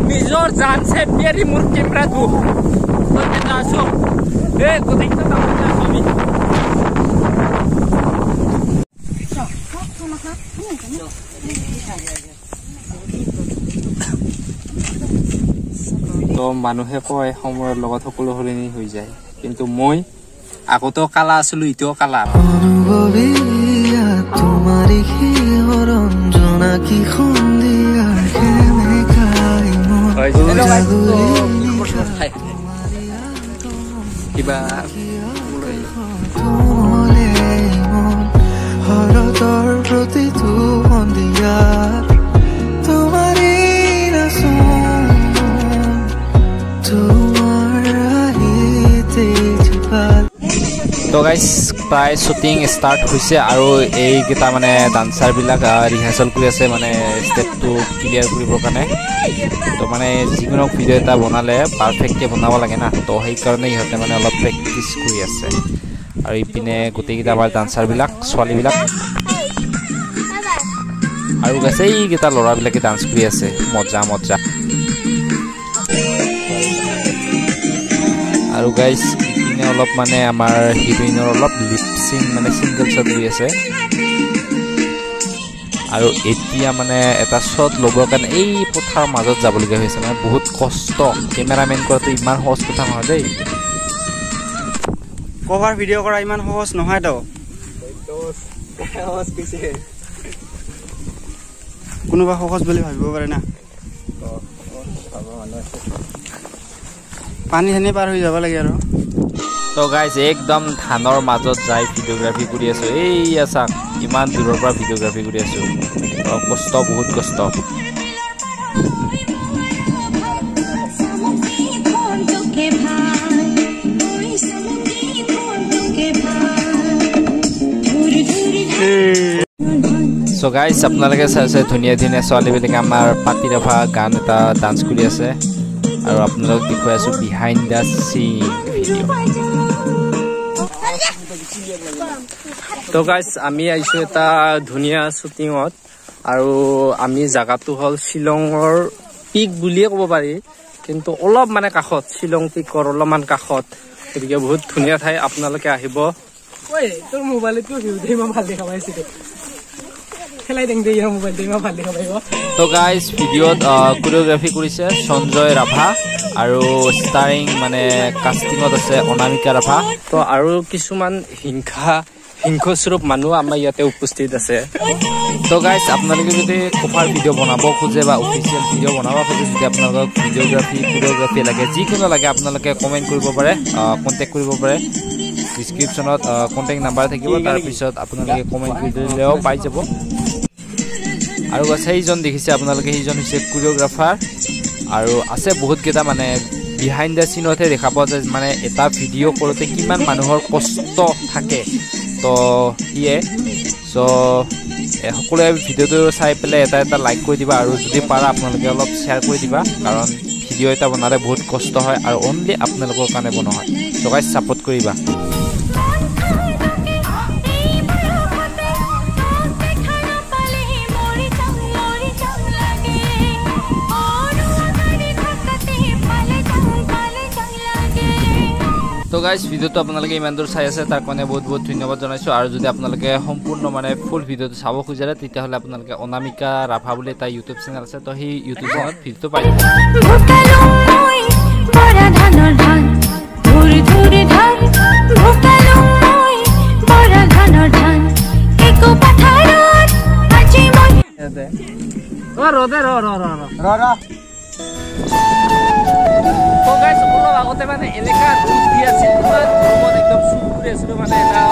নিজৰ জান সে প্যাৰি মোৰ কেমেৰাটো মই এটা আছো গোটেইটা তাতে আছো আমি তো মানুহে কয় সময়ৰ লগত সকলো সলনি হৈ যায় কিন্তু মই আগতেও কালা আছিলো ইতেও কালা তোমারি কি রঞ্জনা কি খন্দিয়ার কেমে খাই কিবা হরতর প্রতি তু খন্দিয়া তোমারি রাসন তোমার আহিতে জুপাল তো গাইস প্ৰায় শুটিং স্টাৰ্ট হৈছে আৰু এইকেইটা মানে ডান্সাৰবিলাক ৰিহাৰ্চেল কৰি আছে মানে ষ্টেপটো ক্লিয়াৰ কৰিবৰ কাৰণে তো মানে যিকোনো ভিডিঅ' এটা বনালে পাৰফেক্টকৈ বনাব লাগে না তো সেইকাৰণে ইহঁতে মানে অলপ প্ৰেক্টিচ কৰি আছে আৰু ইপিনে গোটেইকেইটা আমাৰ ডান্সাৰবিলাক ছোৱালীবিলাক আৰু গাইছে এইকেইটা ল'ৰাবিলাকে ডান্স কৰি আছে মজা মজা আৰু গাইছ অলপ মানে আমাৰ হিৰোইনৰ অলপ লিপচিং মানে সিঙ্গল শট হৈ আছে আৰু এতিয়া মানে এটা শট ল'বৰ কাৰণে এই পথাৰ মাজত যাবলগীয়া হৈছে মানে বহুত কষ্ট কেমেৰামেন কৰাটো ইমান সহজ কথা নহয় দেই কভাৰ ভিডিঅ' কৰা ইমান সহজ নহয় তো সহজ কৈছে কোনোবা সহজ বুলি ভাবিব পাৰে না পানী ধানি পাৰ হৈ যাব লাগে আৰু তো গাইজ একদম ধানৰ মাজত যাই ভিডিঅ'গ্ৰাফি কৰি আছো এই আছা ইমান দূৰৰ পৰা ভিডিঅ'গ্ৰাফি কৰি আছো কষ্ট বহুত কষ্ট সো গাইজ আপোনালোকে চাইছে ধুনীয়া ধুনীয়া ছোৱালীবিলাকে আমাৰ পাতি ৰভা গান এটা ডান্স কৰি আছে আৰু আপোনালোকক দেখুৱাই আছো বিহাইণ্ড দ্য চিন ভিডিঅ' তো গাইজ আমি আহিছো এটা ধুনীয়া শ্বুটিঙত আৰু আমি জাগাটো হ'ল শ্বিলঙৰ পিক বুলিয়ে ক'ব পাৰি কিন্তু অলপ মানে কাষত শ্বিলং পিকৰ অলপমান কাষত গতিকে বহুত ধুনীয়া ঠাই আপোনালোকে আহিব তোৰ মোবাইলটো ইমান ভাল দেখা পাইছে তো গাইজ ভিডিঅ'ত কোৰিঅ'গ্ৰাফি কৰিছে সঞ্জয় ৰাভা আৰু ষ্টাৰিং মানে কাষ্টিঙত আছে অনামিকা ৰাভা তো আৰু কিছুমান হিংস্বৰূপ মানুহ আমাৰ ইয়াতে উপস্থিত আছে তো গাইজ আপোনালোকে যদি কভাৰ ভিডিঅ' বনাব খোজে বা অফিচিয়েল ভিডিঅ' বনাব খোজে যদি আপোনালোকক ভিডিঅ'গ্ৰাফি কোৰিঅ'গ্ৰাফি লাগে যিকোনো লাগে আপোনালোকে কমেণ্ট কৰিব পাৰে কণ্টেক্ট কৰিব পাৰে ডিছক্ৰিপশ্যনত কণ্টেক্ট নাম্বাৰ থাকিব তাৰপিছত আপোনালোকে কমেণ্ট কৰি দিলেও পাই যাব আৰু সেইজন দেখিছে আপোনালোকে সেইজন হৈছে কোৰিঅ'গ্ৰাফাৰ আৰু আছে বহুতকেইটা মানে বিহাইণ্ড দ্য চিনতহে দেখা পোৱা যায় মানে এটা ভিডিঅ' কৰোঁতে কিমান মানুহৰ কষ্ট থাকে তো সিয়ে চ' সকলোৱে ভিডিঅ'টো চাই পেলাই এটা এটা লাইক কৰি দিবা আৰু যদি পাৰা আপোনালোকে অলপ শ্বেয়াৰ কৰি দিবা কাৰণ ভিডিঅ' এটা বনালে বহুত কষ্ট হয় আৰু অনলি আপোনালোকৰ কাৰণে বনোৱা হয় চ' গাইজ ছাপোৰ্ট কৰিবা তো গাইজ ভিডিঅ'টো আপোনালোকে ইমান দূৰ চাই আছে তাৰ কাৰণে বহুত বহুত ধন্যবাদ জনাইছোঁ আৰু যদি আপোনালোকে সম্পূৰ্ণ মানে ফুল ভিডিঅ'টো চাব খোজে তেতিয়াহ'লে আপোনালোকে অনামিকা ৰাভা বুলি এটা ইউটিউব চেনেল আছে তো সেই ইউটিউব চেনেলত ভিডিঅ'টো পাই আগতে মানে এলেকা ৰ'দ দি আছিল একদম চুৰ কৰি আছিলো মানে এটা